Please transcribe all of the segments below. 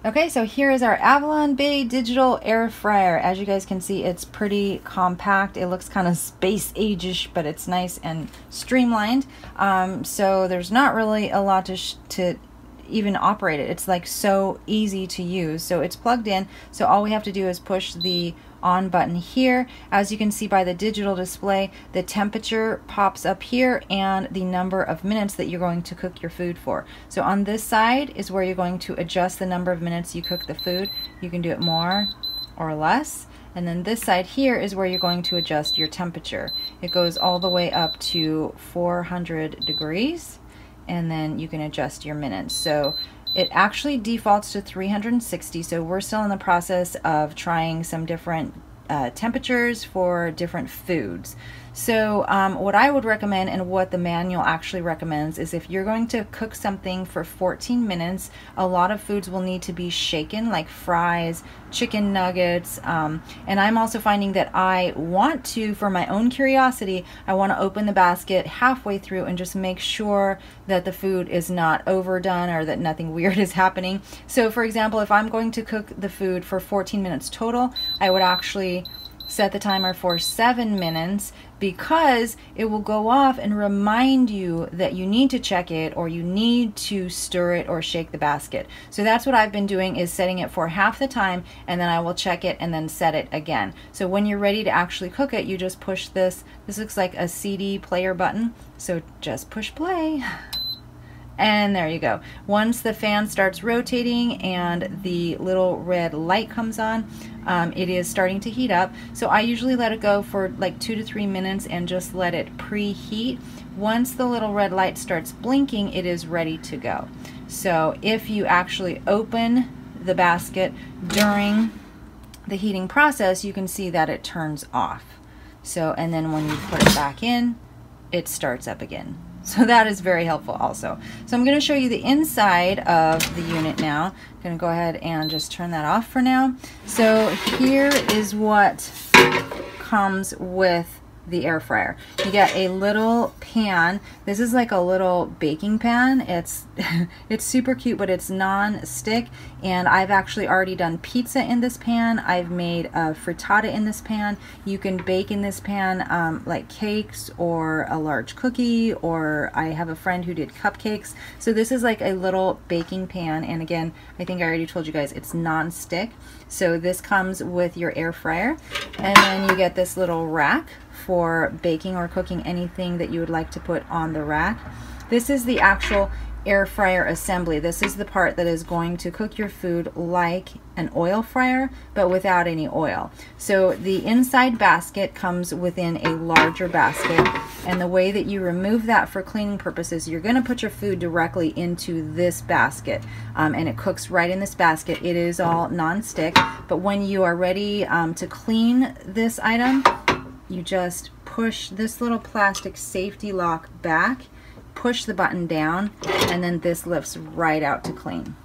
Okay, so here is our Avalon Bay digital air fryer. As you guys can see, it's pretty compact. It looks kind of space age-ish, but it's nice and streamlined. So there's not really a lot to even operate it. It's like so easy to use. So it's plugged in. So all we have to do is push the on button here. As you can see by the digital display, the temperature pops up here and the number of minutes that you're going to cook your food for. So on this side is where you're going to adjust the number of minutes you cook the food. You can do it more or less. And then this side here is where you're going to adjust your temperature. It goes all the way up to 400 degrees, and then you can adjust your minutes. So it actually defaults to 360, so we're still in the process of trying some different temperatures for different foods. So what I would recommend, and what the manual actually recommends, is if you're going to cook something for 14 minutes, a lot of foods will need to be shaken, like fries, chicken nuggets, and I'm also finding that I want to, for my own curiosity, I want to open the basket halfway through and just make sure that the food is not overdone or that nothing weird is happening. So for example, if I'm going to cook the food for 14 minutes total, I would actually set the timer for 7 minutes, because it will go off and remind you that you need to check it, or you need to stir it or shake the basket. So that's what I've been doing, is setting it for half the time, and then I will check it and then set it again. So when you're ready to actually cook it, you just push this. This looks like a CD player button, so just push play. And there you go. Once the fan starts rotating and the little red light comes on, it is starting to heat up. So I usually let it go for like 2 to 3 minutes and just let it preheat. Once the little red light starts blinking, it is ready to go. So if you actually open the basket during the heating process, you can see that it turns off. So, and then when you put it back in, it starts up again. So that is very helpful also. So I'm going to show you the inside of the unit now. I'm going to go ahead and just turn that off for now. So here is what comes with the air fryer. You get a little pan. This is like a little baking pan. It's it's super cute, but it's non-stick, and I've actually already done pizza in this pan. I've made a frittata in this pan. You can bake in this pan like cakes or a large cookie, or I have a friend who did cupcakes. So this is like a little baking pan, and again, I think I already told you guys it's non-stick. So this comes with your air fryer, and then you get this little rack for baking or cooking anything that you would like to put on the rack. This is the actual air fryer assembly. This is the part that is going to cook your food like an oil fryer, but without any oil. So the inside basket comes within a larger basket, and the way that you remove that for cleaning purposes, you're going to put your food directly into this basket, and it cooks right in this basket. It is all non-stick, but when you are ready to clean this item, you just push this little plastic safety lock back, push the button down, and then this lifts right out to clean.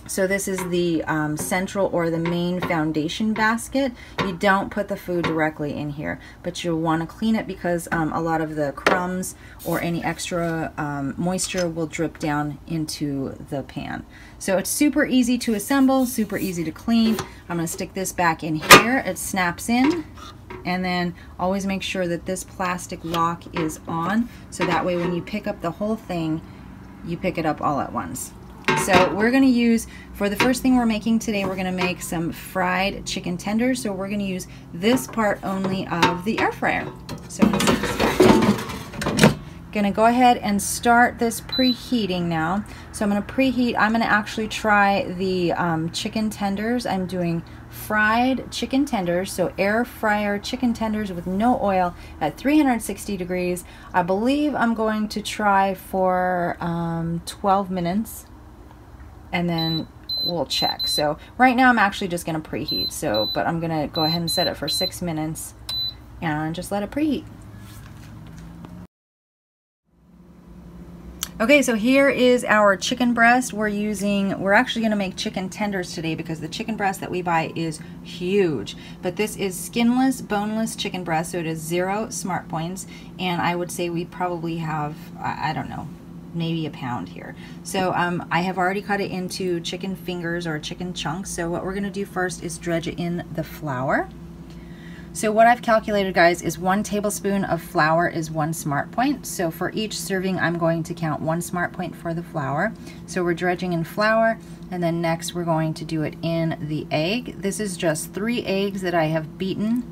So this is the central or the main foundation basket. You don't put the food directly in here, but you'll want to clean it because a lot of the crumbs or any extra moisture will drip down into the pan. So it's super easy to assemble, super easy to clean. I'm going to stick this back in here. It snaps in. And then always make sure that this plastic lock is on, so that way when you pick up the whole thing, you pick it up all at once. So we're going to use, for the first thing we're making today, we're going to make some fried chicken tenders. So we're going to use this part only of the air fryer. So I'm going to set this back in. Going to go ahead and start this preheating now. So I'm going to preheat. I'm going to actually try the chicken tenders. I'm doing fried chicken tenders, so air fryer chicken tenders with no oil at 360 degrees. I believe I'm going to try for 12 minutes, and then we'll check. So right now I'm actually just going to preheat, so but I'm going to go ahead and set it for 6 minutes and just let it preheat. Okay, so here is our chicken breast. We're actually going to make chicken tenders today because the chicken breast that we buy is huge. But this is skinless, boneless chicken breast, so it is 0 smart points. And I would say we probably have, I don't know, maybe a pound here. So I have already cut it into chicken fingers or chicken chunks. So what we're gonna do first is dredge it in the flour. So what I've calculated, guys, is 1 tablespoon of flour is 1 smart point. So for each serving, I'm going to count 1 smart point for the flour. So we're dredging in flour, and then next we're going to do it in the egg. This is just 3 eggs that I have beaten.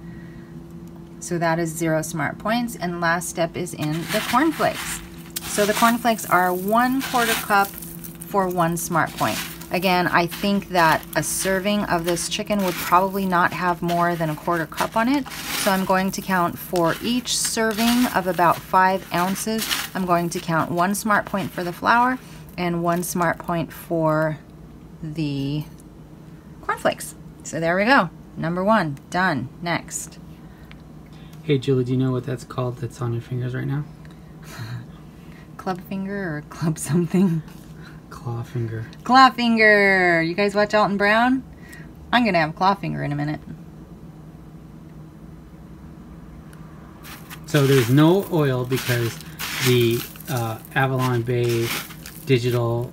So that is 0 smart points. And last step is in the cornflakes. So the cornflakes are 1/4 cup for 1 smart point. Again, I think that a serving of this chicken would probably not have more than 1/4 cup on it. So I'm going to count for each serving of about 5 ounces. I'm going to count 1 smart point for the flour and 1 smart point for the cornflakes. So there we go. Number 1, done. Next. Hey Julie, do you know what that's called that's on your fingers right now? Club finger or club something? Claw finger. Claw finger! You guys watch Alton Brown? I'm gonna have claw finger in a minute. So there's no oil because the Avalon Bay digital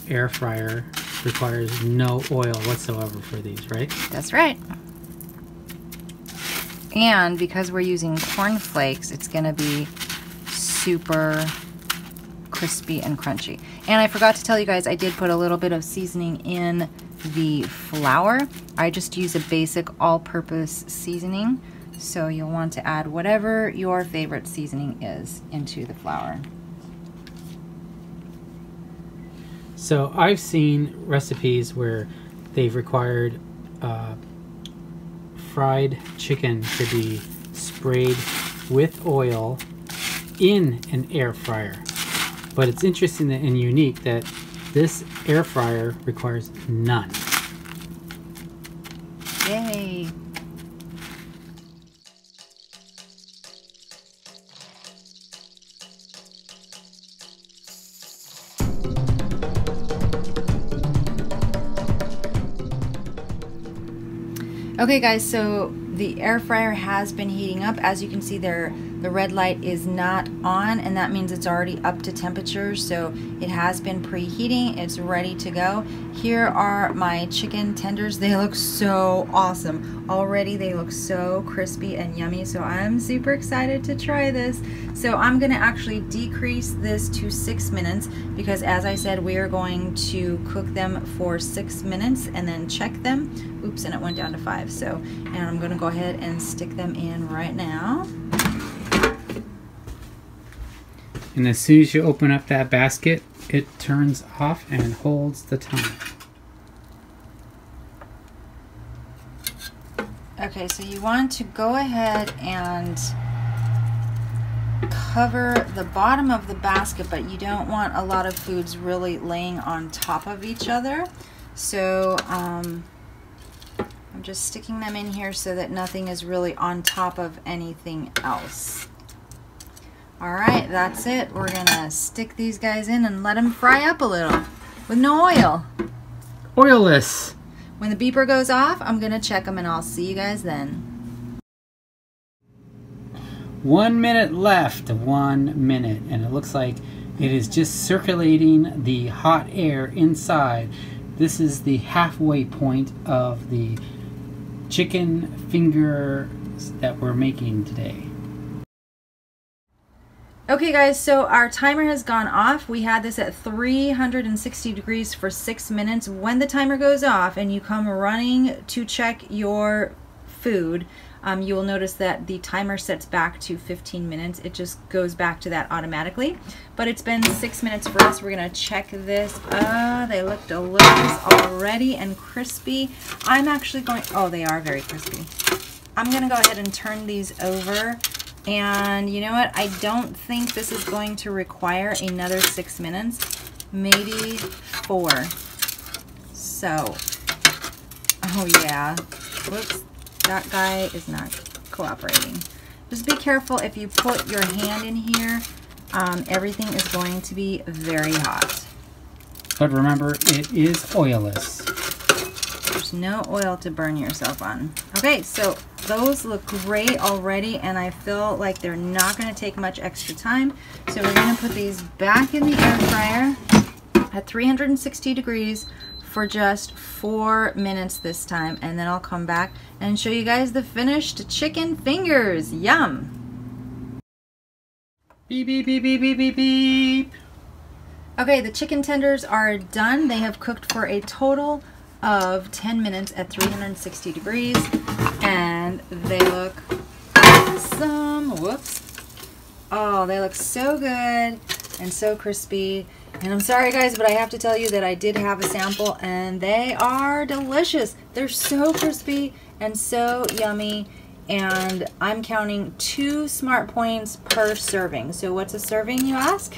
air fryer requires no oil whatsoever for these, right? That's right. And because we're using corn flakes, it's gonna be super crispy and crunchy. And I forgot to tell you guys, I did put a little bit of seasoning in the flour. I just use a basic all-purpose seasoning. So you'll want to add whatever your favorite seasoning is into the flour. So I've seen recipes where they've required fried chicken to be sprayed with oil in an air fryer. But it's interesting and unique that this air fryer requires none. Yay! Okay guys, so the air fryer has been heating up. As you can see there, the red light is not on, and that means it's already up to temperature. So it has been preheating, it's ready to go. Here are my chicken tenders. They look so awesome. Already they look so crispy and yummy, so I'm super excited to try this. So I'm gonna actually decrease this to 6 minutes because as I said, we are going to cook them for 6 minutes and then check them. Oops, and it went down to 5. So, and I'm gonna go ahead and stick them in right now. And as soon as you open up that basket, it turns off and holds the time. Okay, so you want to go ahead and cover the bottom of the basket, but you don't want a lot of foods really laying on top of each other. So I'm just sticking them in here so that nothing is really on top of anything else. Alright, that's it. We're gonna stick these guys in and let them fry up a little with no oil. Oilless! When the beeper goes off, I'm gonna check them and I'll see you guys then. 1 minute left, 1 minute, and it looks like it is just circulating the hot air inside. This is the halfway point of the chicken fingers that we're making today. Okay guys, so our timer has gone off. We had this at 360 degrees for 6 minutes. When the timer goes off and you come running to check your food, you will notice that the timer sets back to 15 minutes. It just goes back to that automatically. But it's been 6 minutes for us. We're gonna check this. They look delicious already and crispy. I'm actually going, oh, they are very crispy. I'm gonna go ahead and turn these over. And you know what? I don't think this is going to require another 6 minutes, maybe 4. So, oh yeah, whoops, that guy is not cooperating. Just be careful if you put your hand in here, everything is going to be very hot. But remember, it is oilless. There's no oil to burn yourself on. Okay, so those look great already, and I feel like they're not going to take much extra time. So we're going to put these back in the air fryer at 360 degrees for just 4 minutes this time, and then I'll come back and show you guys the finished chicken fingers. Yum! Beep, beep, beep, beep, beep, beep, beep. Okay, the chicken tenders are done. They have cooked for a total of 10 minutes at 360 degrees, and they look awesome. Whoops. Oh, they look so good and so crispy. And I'm sorry guys, but I have to tell you that I did have a sample, and they are delicious. They're so crispy and so yummy, and I'm counting 2 smart points per serving. So what's a serving, you ask?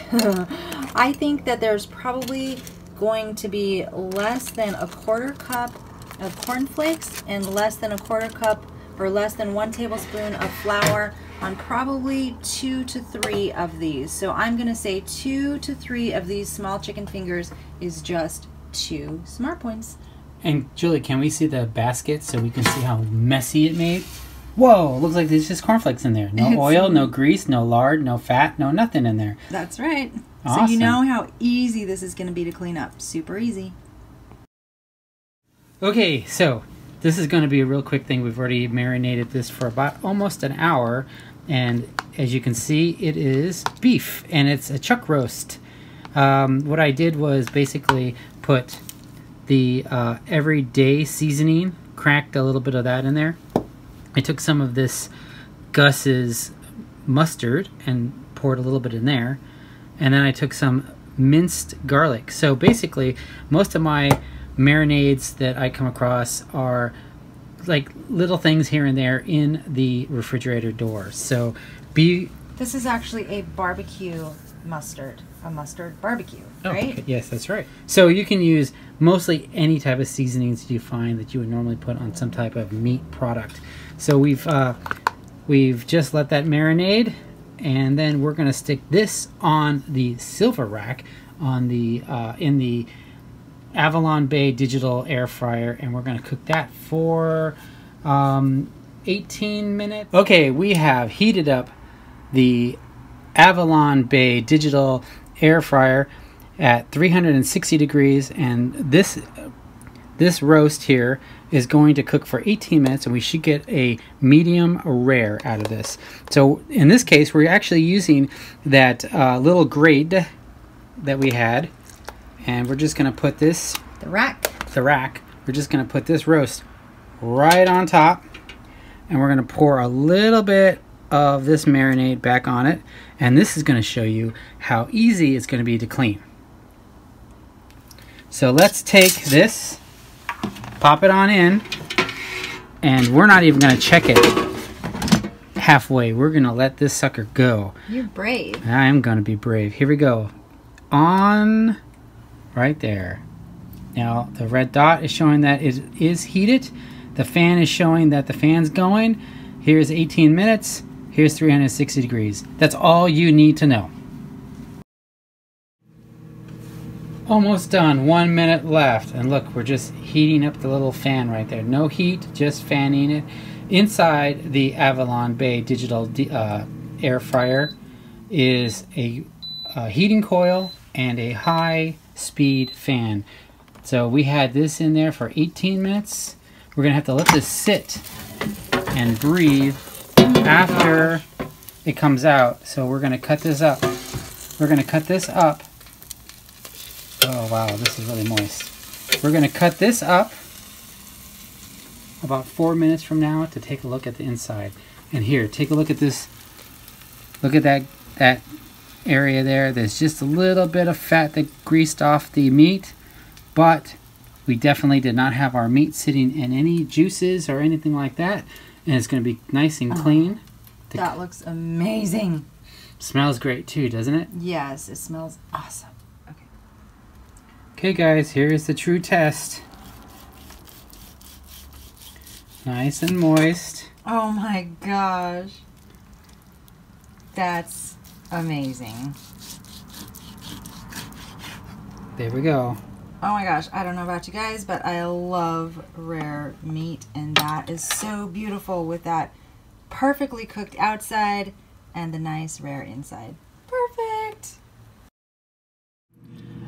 I think that there's probably going to be less than a 1/4 cup of cornflakes and less than a 1/4 cup or less than 1 tablespoon of flour on probably 2 to 3 of these. So I'm gonna say 2 to 3 of these small chicken fingers is just 2 smart points. And Julie, can we see the basket so we can see how messy it made? Whoa, looks like there's just cornflakes in there. No oil, no grease, no lard, no fat, no nothing in there. That's right. Awesome. So you know how easy this is gonna be to clean up. Super easy. Okay, so this is going to be a real quick thing. We've already marinated this for about almost an hour, and as you can see, it is beef, and it's a chuck roast. What I did was basically put the everyday seasoning, cracked a little bit of that in there. I took some of this Gus's mustard and poured a little bit in there, and then I took some minced garlic. So basically, most of my marinades that I come across are like little things here and there in the refrigerator doors. So this is actually a barbecue mustard, a mustard barbecue, right? Okay. Yes, that's right. So you can use mostly any type of seasonings you find that you would normally put on some type of meat product. So we've just let that marinade, and then we're going to stick this on the silver rack on the in the Avalon Bay digital air fryer, and we're going to cook that for 18 minutes. Okay, we have heated up the Avalon Bay digital air fryer at 360 degrees, and this roast here is going to cook for 18 minutes, and we should get a medium rare out of this. So in this case, we're actually using that little grate that we had, and we're just going to put this the rack. We're just going to put this roast right on top, and we're going to pour a little bit of this marinade back on it, and this is going to show you how easy it's going to be to clean. So let's take this, pop it on in, and we're not even going to check it halfway. We're going to let this sucker go. You're brave. I am going to be brave. Here we go. On right there. Now the red dot is showing that it is heated. The fan is showing that the fan's going. Here's 18 minutes. Here's 360 degrees. That's all you need to know. Almost done. 1 minute left. And look, we're just heating up the little fan right there. No heat, just fanning it. Inside the Avalon Bay digital air fryer is a heating coil and a high-speed fan. So we had this in there for 18 minutes. We're going to have to let this sit and breathe after it comes out. So we're going to cut this up. We're going to cut this up. Oh wow, this is really moist. We're going to cut this up about 4 minutes from now to take a look at the inside. And here, take a look at this. Look at that area there. There's just a little bit of fat that greased off the meat, but we definitely did not have our meat sitting in any juices or anything like that, and it's going to be nice and clean. That looks amazing. Smells great too, doesn't it? Yes, it smells awesome. Okay guys, here's the true test. Nice and moist. Oh my gosh. That's amazing. There we go. Oh my gosh, I don't know about you guys, but I love rare meat, and that is so beautiful with that perfectly cooked outside and the nice rare inside. Perfect.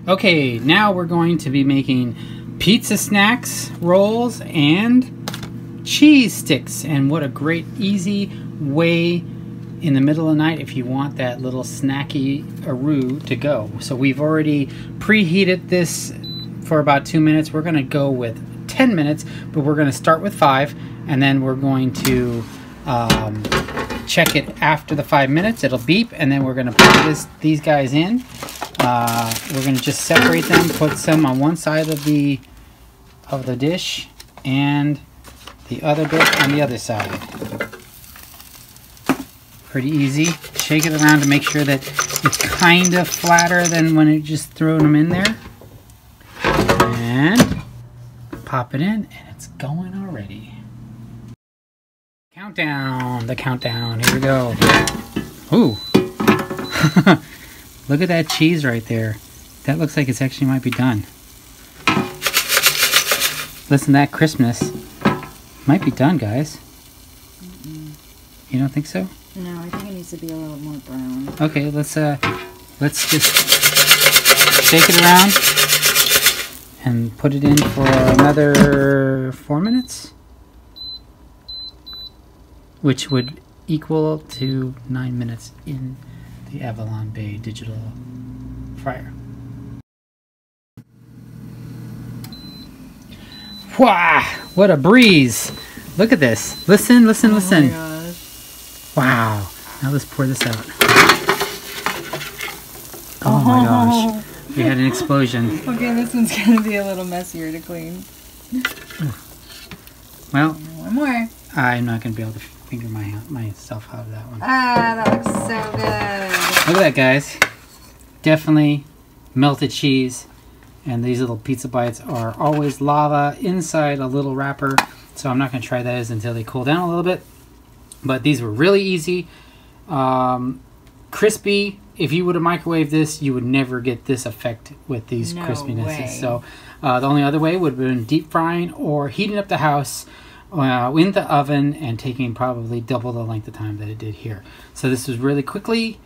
Okay, now we're going to be making pizza snacks, rolls, and cheese sticks. And what a great, easy way in the middle of the night if you want that little snacky-a-roo to go. So we've already preheated this for about 2 minutes. We're going to go with 10 minutes, but we're going to start with 5, and then we're going to check it after the 5 minutes. It'll beep, and then we're going to put these guys in. We're going to just separate them, put some on one side of the dish and the other bit on the other side. Pretty easy. Shake it around to make sure that it's kind of flatter than when you just throw them in there. And pop it in, and it's going already. Countdown, the countdown. Here we go. Ooh. Look at that cheese right there. That looks like it's actually might be done. Listen, that crispness might be done, guys. You don't think so? No, I think it needs to be a little more brown. Okay, let's just shake it around and put it in for another 4 minutes, which would equal to 9 minutes in the Avalon Bay digital fryer. Wow, what a breeze! Look at this. Listen, listen, listen. Oh my gosh. Wow. Now let's pour this out. Oh my gosh. We had an explosion. Okay, this one's going to be a little messier to clean. Well, one more. I'm not going to be able to finger myself out of that one. Ah, that looks so good. Look at that, guys. Definitely melted cheese. And these little pizza bites are always lava inside a little wrapper. So I'm not going to try those until they cool down a little bit. But these were really easy. Crispy. If you would have microwaved this, you would never get this effect with these crispinesses. Way. So the only other way would have been deep frying or heating up the house in the oven and taking probably double the length of time that it did here. So this was really quickly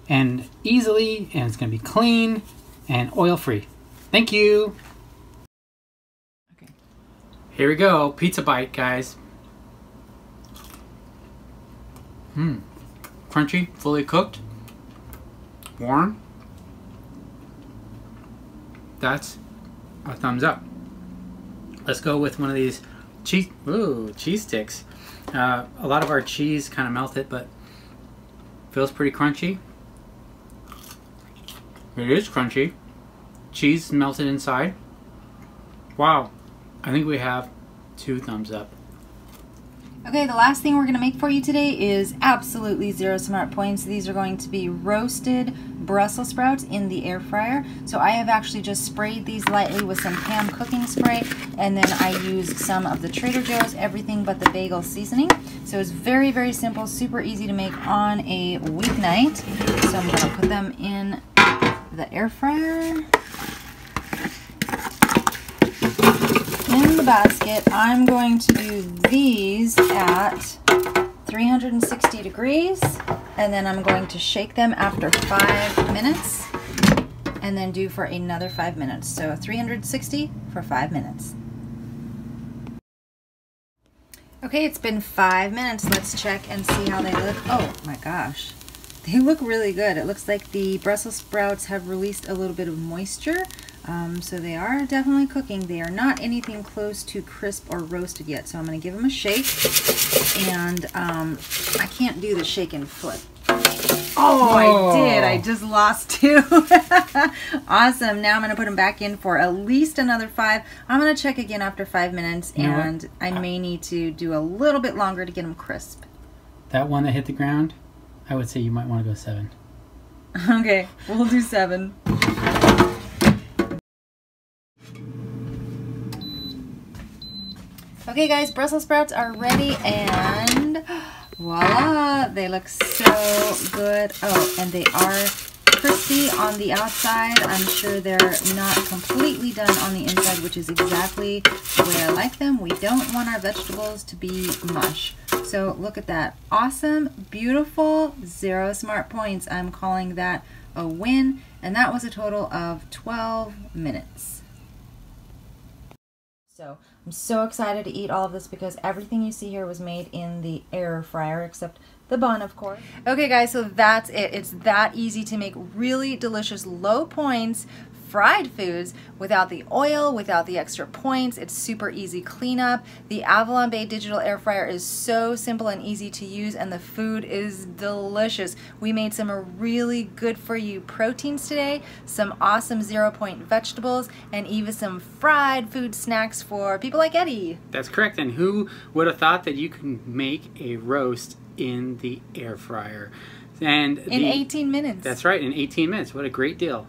and easily, and it's going to be clean and oil-free. Thank you. Okay. Here we go. Pizza bite, guys. Crunchy, fully cooked, warm. That's a thumbs up. Let's go with one of these cheese sticks. A lot of our cheese kind of melted, but feels pretty crunchy. It is crunchy. Cheese melted inside. Wow. I think we have 2 thumbs up. Okay, the last thing we're going to make for you today is absolutely 0 smart points. These are going to be roasted Brussels sprouts in the air fryer. So I have actually just sprayed these lightly with some Pam cooking spray, and then I used some of the Trader Joe's everything but the bagel seasoning. So it's very, very simple, super easy to make on a weeknight. So I'm going to put them in the air fryer. In the basket, I'm going to do these at 360 degrees, and then I'm going to shake them after 5 minutes, and then do for another 5 minutes. So 360 for 5 minutes. Okay, it's been 5 minutes. Let's check and see how they look. Oh my gosh. They look really good. It looks like the Brussels sprouts have released a little bit of moisture. So they are definitely cooking. They are not anything close to crisp or roasted yet. So I'm going to give them a shake. And I can't do the shake and flip. Oh, I did. I just lost 2. Awesome. Now I'm going to put them back in for at least another 5. I'm going to check again after 5 minutes. And I may need to do a little bit longer to get them crisp. That one that hit the ground, I would say you might want to go 7. Okay, we'll do 7. Okay guys, Brussels sprouts are ready, and voila, they look so good. Oh, and they are crispy on the outside. I'm sure they're not completely done on the inside, which is exactly the way I like them. We don't want our vegetables to be mush. So look at that. Awesome, beautiful, 0 smart points. I'm calling that a win, and that was a total of 12 minutes. So I'm so excited to eat all of this because everything you see here was made in the air fryer, except the bun, of course. Okay guys, so that's it. It's that easy to make really delicious, low points fried foods without the oil, without the extra points. It's super easy cleanup. The Avalon Bay digital air fryer is so simple and easy to use, and the food is delicious. We made some really good for you proteins today, some awesome 0-point vegetables, and even some fried food snacks for people like Eddie. That's correct. And who would have thought that you can make a roast in the air fryer? And in 18 minutes. That's right, in 18 minutes. What a great deal.